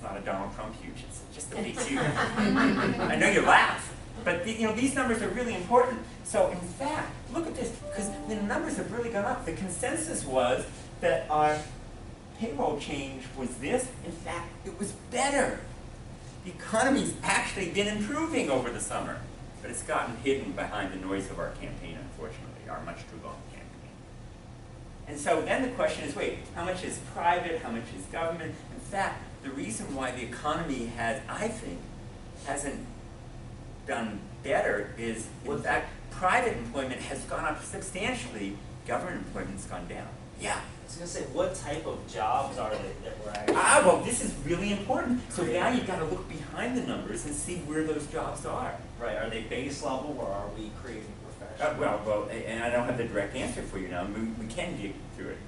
not a Donald Trump huge. It's just a big huge. I know you laugh, but these numbers are really important. So in fact, look at this, because the numbers have really gone up. The consensus was that our payroll change was this. In fact, it was better. The economy's actually been improving over the summer, but it's gotten hidden behind the noise of our campaign, unfortunately, our much too long campaign. And so then the question is, wait, how much is private, how much is government? In fact, the reason why the economy has, I think, hasn't done better is, in fact, private employment has gone up substantially, government employment's gone down. Yeah. I was going to say, what type of jobs are they that we're actually... Well, this is really important. So now you've got to look behind the numbers and see where those jobs are. Right. Are they base level, or are we creating professional? Well, and I don't have the direct answer for you now. We can dig through it.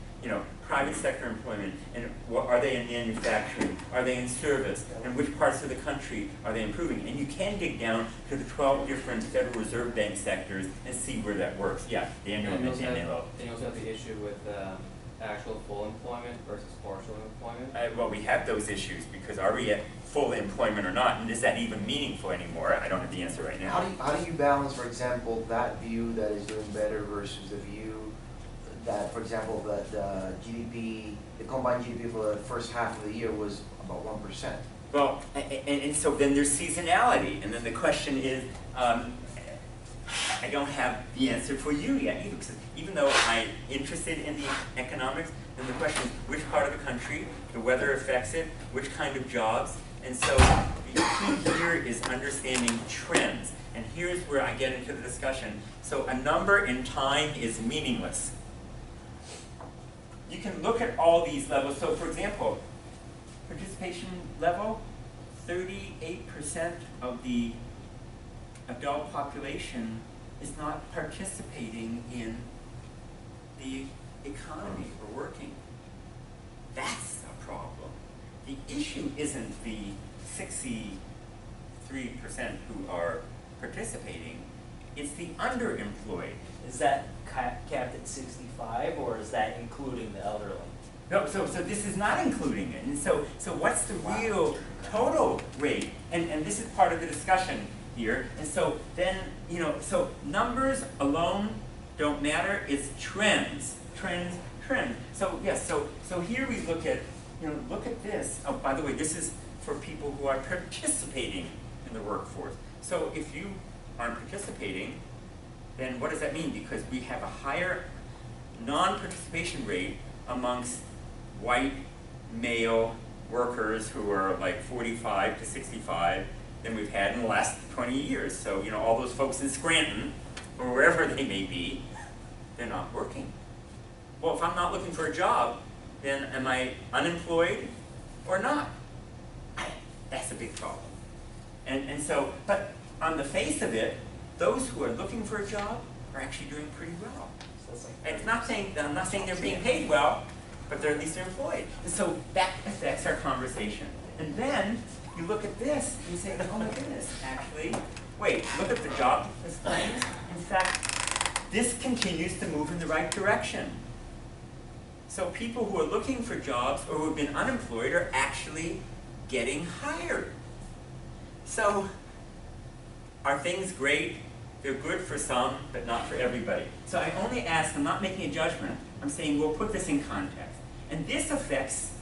Private sector employment, and are they in manufacturing? Are they in service? And which parts of the country are they improving? And you can dig down to the 12 different Federal Reserve Bank sectors and see where that works. Yeah, Daniel and Daniel. And you also have the issue with actual full employment versus partial employment. Well, we have those issues because are we at full employment or not? And is that even meaningful anymore? I don't have the answer right now. How do you balance, for example, that view that is doing better versus the view that, for example, that the GDP, the combined GDP for the first half of the year was about 1%? Well, and so then there's seasonality, and then the question is, I don't have the answer for you yet either, because even though I'm interested in the economics, then the question is which part of the country, the weather affects it, which kind of jobs, and so the key here is understanding trends, and here's where I get into the discussion. So a number in time is meaningless. You can look at all these levels. So for example, participation level, 38% of the adult population is not participating in the economy or working. That's a problem. The issue isn't the 63% who are participating, it's the underemployed. Is that capped at 65, or is that including the elderly? No, so this is not including it. And so what's the real total rate? And this is part of the discussion here. And so then, so numbers alone don't matter. It's trends. So yes, so here we look at, look at this. Oh, by the way, this is for people who are participating in the workforce. So if you aren't participating, then what does that mean? Because we have a higher non-participation rate amongst white male workers who are like 45 to 65 than we've had in the last 20 years. So, all those folks in Scranton, or wherever they may be, they're not working. Well, if I'm not looking for a job, then am I unemployed or not? That's a big problem. And so, but on the face of it, those who are looking for a job are actually doing pretty well. So it's not saying, I'm not saying they're being paid well, but at least they're employed. And so that affects our conversation. And then you look at this and you say, oh my goodness, actually, wait, look at the job claims. In fact, this continues to move in the right direction. So people who are looking for jobs or who have been unemployed are actually getting hired. So are things great? They're good for some, but not for everybody. So I only ask, I'm not making a judgment. I'm saying we'll put this in context. And this affects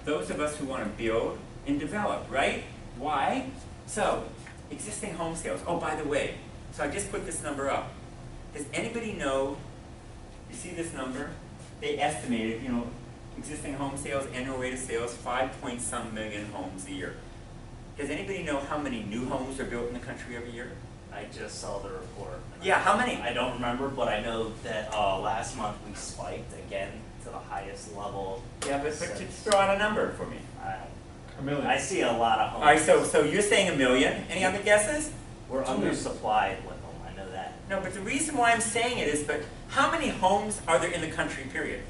those of us who want to build and develop, right? Why? So, existing home sales. Oh, by the way, so I just put this number up. Does anybody know, you see this number? They estimated, existing home sales, annual rate of sales, 5-point-some million homes a year. Does anybody know how many new homes are built in the country every year? I just saw the report. Yeah, how many? I don't remember, but I know that last month we spiked again to the highest level. Yeah, but just throw out a number for me. A million. I see a lot of homes. All right, so you're saying a million. Any other guesses? We're undersupplied with them, I know that. No, but the reason why I'm saying it is, but how many homes are there in the country, period?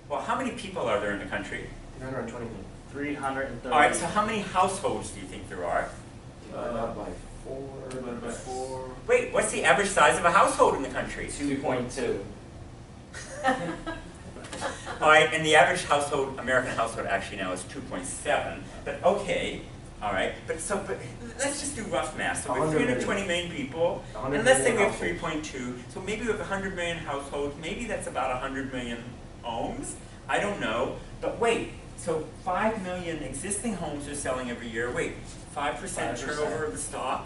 Well, how many people are there in the country? 320 million. 330. All right, so how many households do you think there are? Divided by 4. Divided by 4. Wait, what's the average size of a household in the country? 2.2. All right, and the average household, American household actually now is 2.7, but okay, all right, but let's just do rough math. So we have 320 million people, and let's say we have 3.2, so maybe we have 100 million households, maybe that's about 100 million homes, I don't know, but wait, so 5 million existing homes are selling every year, wait, 5% turnover of the stock,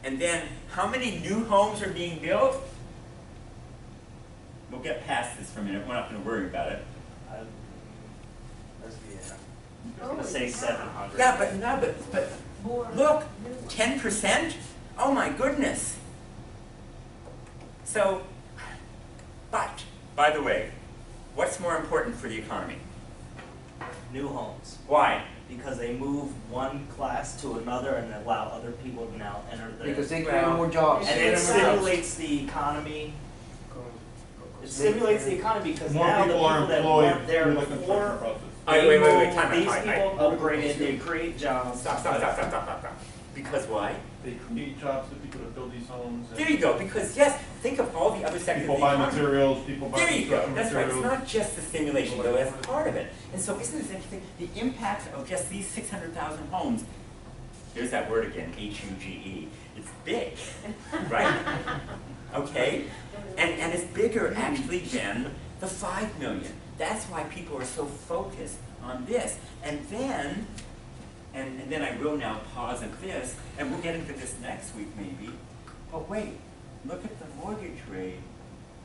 and then how many new homes are being built? We'll get past this for a minute, we're not going to worry about it. I'm gonna say 700. Yeah, but look, 10%? Oh my goodness. So, but, by the way, what's more important for the economy? New homes. Why? Because they move one class to another and allow other people to now enter the. Because they create more jobs. And it stimulates the economy. It stimulates the economy because now the people that weren't there before, Wait, time out. these people upgraded, they create jobs. Stop. Because why? They create jobs for people to build these homes. There you go, because yes, think of all the other sectors People of the buy economy. materials, people buy There you go, construction that's right, materials. it's not just the stimulation though, that's part of it. And so isn't this interesting, the impact of just these 600,000 homes, there's that word again, H-U-G-E, it's big, right? Okay, and it's bigger actually than the 5 million. That's why people are so focused on this. And then I will now pause at this, and we'll get into this next week maybe, but wait, look at the mortgage rate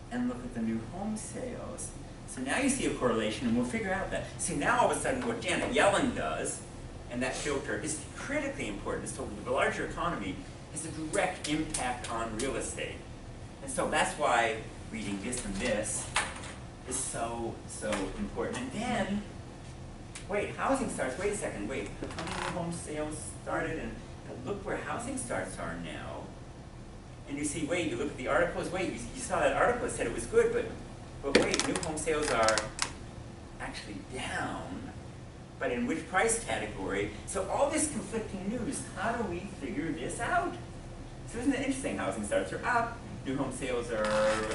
and look at the new home sales. So now you see a correlation, and we'll figure out that. See, now all of a sudden what Janet Yellen does, and that filter, is critically important. So the larger economy has a direct impact on real estate. And so that's why reading this and this is so important. And then, wait, housing starts, wait a second, wait, how many new home sales started? And look where housing starts are now. And you see, wait, you look at the articles, wait, you saw that article that said it was good, but wait, new home sales are actually down, but in which price category? So all this conflicting news, how do we figure this out? So isn't it interesting? Housing starts are up, new home sales are,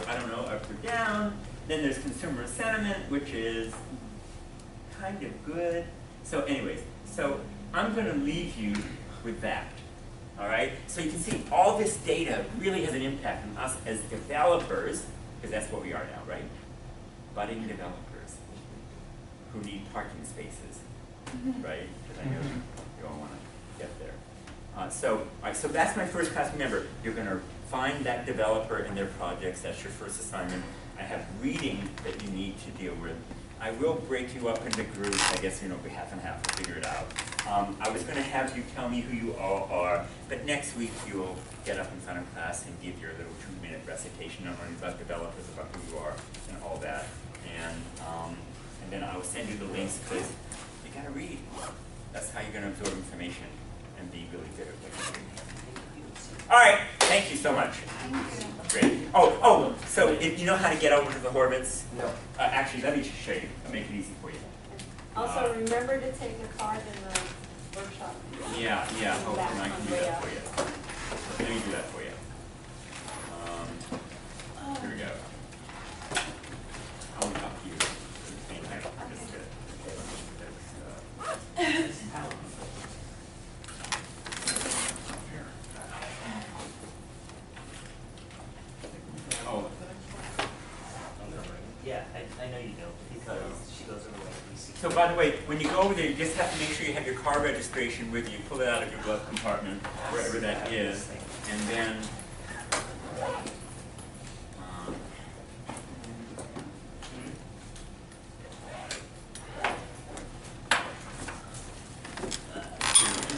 I don't know, up or down. Then there's consumer sentiment, which is kind of good. So anyways, so I'm going to leave you with that. All right? So you can see all this data really has an impact on us as developers, because that's what we are now, right? Budding developers who need parking spaces, right? Because I know you all want to get there. So that's my first class. Remember, you're going to find that developer and their projects. That's your first assignment. I have reading that you need to deal with. I will break you up into groups. I guess, you know, we half and half, we'll figure it out. I was going to have you tell me who you all are, but next week you'll get up in front of class and give your little 2-minute recitation on learning about developers, about who you are, and all that. And then I will send you the links, because you got to read. That's how you're going to absorb information and be really good at what you're doing. All right, thank you so much. Great. Oh, so if you know how to get over to the Horvitz? No. Actually, let me just show you. I'll make it easy for you. Also, remember to take a card in the workshop. Yeah, In the oh, back and I can on do the way that up. for you. Let me do that for you. Here we go. I want to talk to you. Just Oh, Yeah, I know you do, because she goes over like DC. so by the way, when you go over there, you just have to make sure you have your car registration with you. Pull it out of your glove compartment, wherever that is, and then.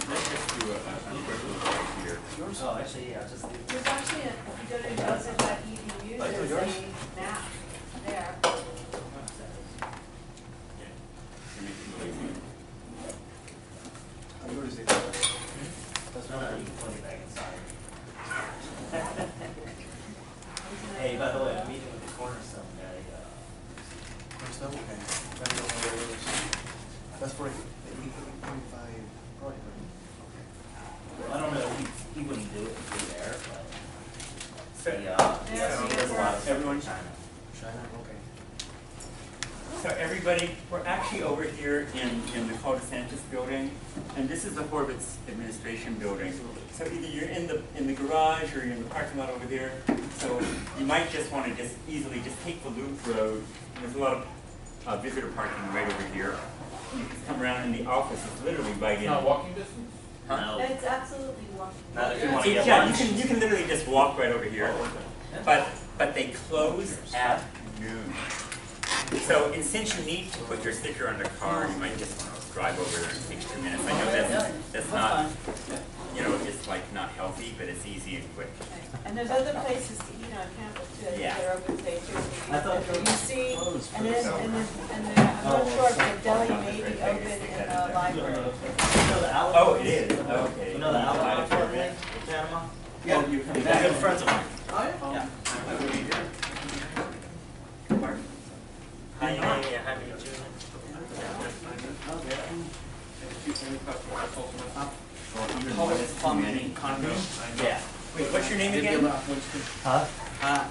Let's just do a quick look right here. Oh, actually, yeah, just. There's actually, if you go to joseph.edu, there's a map there. No, you can put it back inside. everybody. We're actually over here in the Col DeSantis building, and this is the Horvitz administration building. So either you're in the garage or you're in the parking lot over there. So you might just want to just easily just take the loop road. And there's a lot of visitor parking right over here. You can come around, and the office is literally right It's in. not walking distance? Huh? It's absolutely walking. Not if you want to get Yeah, lunch. you can literally just walk right over here. But they close at noon. So, and since you need to put your sticker on the car, you might just drive over there and take 2 minutes. I know that's not, you know, it's like not healthy, but it's easy and quick. And there's other places to eat on campus too, I think Yeah. they're open today too. I thought they were You see, closed and then, for I'm not sure if the deli may be open in the library. You know the Alamo? Oh, it is, okay. You know the Alamo apartment in Panama? Yeah. Oh, you They're good friends of mine. Yeah. Hi, hi, Even one is too many. Yeah. Wait, what's your name again? Huh?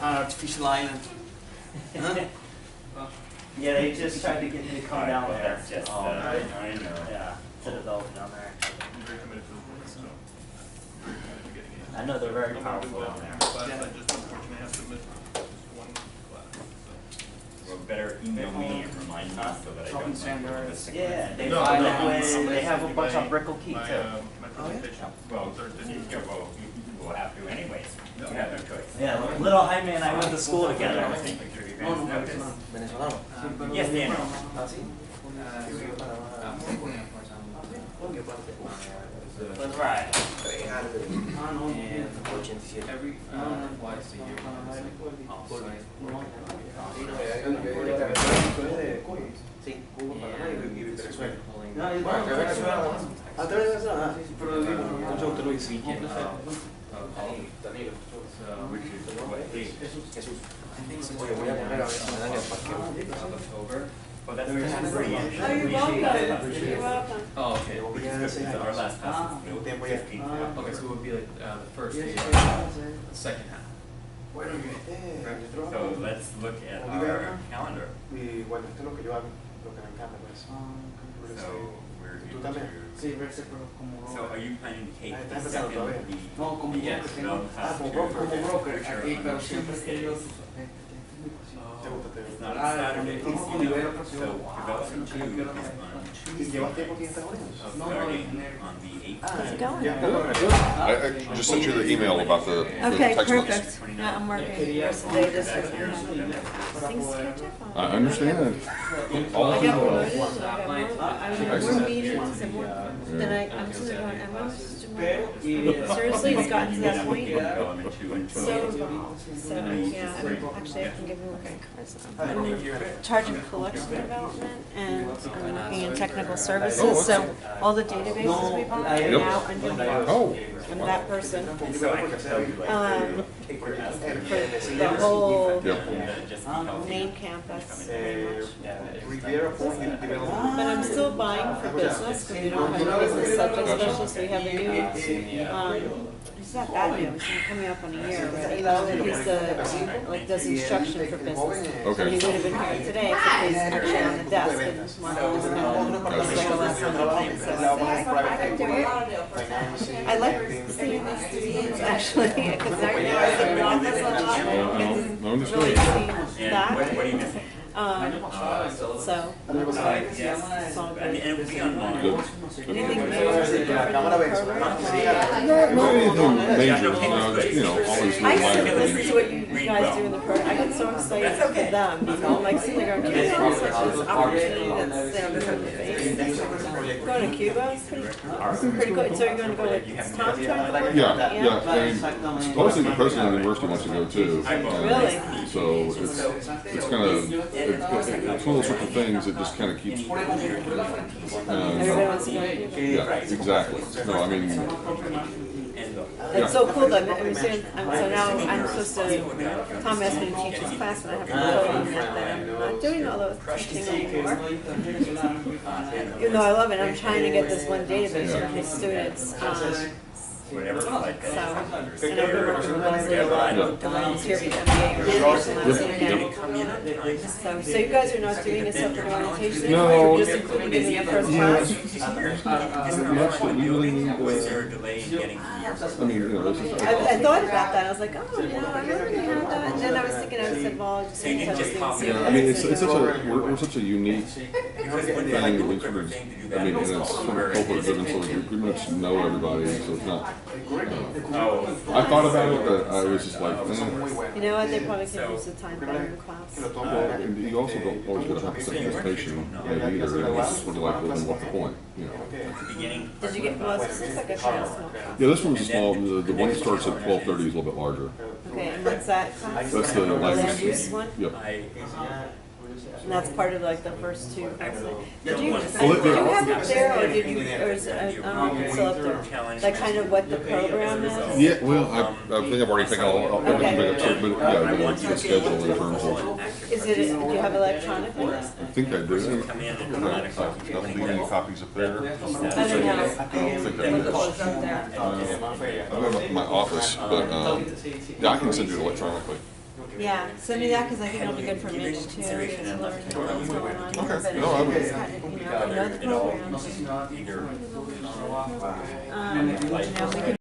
Artificial island. Yeah, they just tried to get me to come down Well, there. that's just, Right. I know. Yeah, to develop down there. I'm very committed to the work, so. Very committed to getting it. I know they're very powerful down there. Class, I just unfortunately have to miss just one class, so. Well, better email me and remind me so that I don't miss. Yeah, they No, buy no, that way. I'm They have a sending bunch my- of Brickle Key my, too. my presentation. Well, Thursday. you will have to anyways. You have no choice. Yeah, little Jaime and I went to school together. Venezolano. Yes, Daniel. Ah, sí. That's right. 387. Every, twice a year, it's like off-site. Sí, Cuba, Panamá y Venezuela. Pulling weekend Danilo. Which is what date? Jesús. Oye, voy a poner a ver si me dan el parqueo. October. Oh, that's brilliant. Oh, you're welcome, you're welcome. Oh, okay. Because our last class is the 15th. Okay, so it would be like the first day, second half. So let's look at our calendar. Y bueno, esto es lo que yo hago, lo que me encanta, pues. So we're ¿Tú going también? Sí, verse como So are you planning to take Ah, the estás empezando second, todavía. the No, como yes, broker, tengo. development class como to broker. como broker which are aquí, on pero siempre Tuesdays. ellos ¿Te gusta? It's not on Ah, Saturdays, como you know. libero So ocasión. development 2 is on ¿Y Tuesday llevas tiempo aquí en Estados Unidos? of No, starting no, on the 18th. How's it going? Yeah. I just sent you the email about the Okay, text perfect. message. Yeah, I'm working the rest of the day this Back week. here in September. Things catch up I on me. understand. All I of got you. promoted, I got more meetings and more, then I'm sitting there going, am I supposed to do more? Seriously, it's gotten to that point. Development 2 and 12. So, yeah, actually I can give you working cards now. I'm in charge of collection development and I'm working in technical services, so all the databases we bought are now under me. Oh, I'm that person. And so I can tell you like For the whole just be healthy. main campus, pretty much. Riviera Point Development. But I'm still buying for business, because we don't have a business subject specialist, we have a new, he's not that new, he's coming up on a year already. He's the, like, does instruction for business. So he would have been here today, if he's actually on the desk, and Marco was like a lesson thing, so I can do it. I like seeing these students, actually, because right now I sit in the office a lot, and no, it's really seeing And that. what are you missing? So, Yes. it's all And good. it will be online. good. Anything Good. new or different Cámara in the ves, program? Not anything major, you know, always I little sit minor and listen things. to what you guys do in the program. I get so excited for them, you know, like sitting there going, Cuba is such this opportunity that's staring me in the face. Going to Cuba, it's pretty good. So you're going to go with Tom trying? Yeah, and supposedly the president of the university wants to go too. Really? So it's kind of, it's one of those sorts of things that just kind of keeps. Everybody wants to go to Cuba. Yeah, exactly. No, I mean, It's so cool that so now I'm supposed to, Tom asked me to teach his class and I have to coding that I'm not doing all those teaching anymore. Even though I love it, I'm trying to get this one database for his students. whatever flight that is. And I remember when Leslie was here for MBA orientation last weekend. Come in on time. So you guys are not doing a separate orientation? No. You're just including it in your first class? Much that we really need, Is there a delay in getting here? I mean, you know, this is. I thought about that, I was like, oh, you know, I remember you had that, and then I was thinking, I said, well, just So you didn't just pop in. Yeah, I mean, it's such a, we're such a unique Because it would be thing, like a we lucrative sort of, thing to do I that. mean, and it's sort of corporate driven, so you pretty much know everybody, so it's not. Oh. I thought about it, but I was just like, You know what, they probably could use the time better in class. Well, and you also don't always get 100% participation maybe either, and it's sort of like, well, then what's the point, you know? At the beginning. Did you get, well, this looks like a kind of small class. Yeah, this one's a small, the one that starts at 12:30 is a little bit larger. Okay, and what's that class? That's the Land land use one? Yep. And that's part of like the first two classes. Did you, Well, did you have it there, or did you, or is it, still up there? Like kind of what the program is? Yeah, well, I think I've already taken all, I'll Okay. bring up to, but yeah, the schedule in terms of, Is it, do you have electronic ones? I think I do. Come in and I'll leave any copies up there. I don't know. I think I do. Close up there. I don't know in my office, but, yeah, I can send you electronically. Yeah, send me that, cause I think it'll be good for Mitch too, to learn what's going on here, but No, I would- it's kind of, you know, I know the program. either You know, we could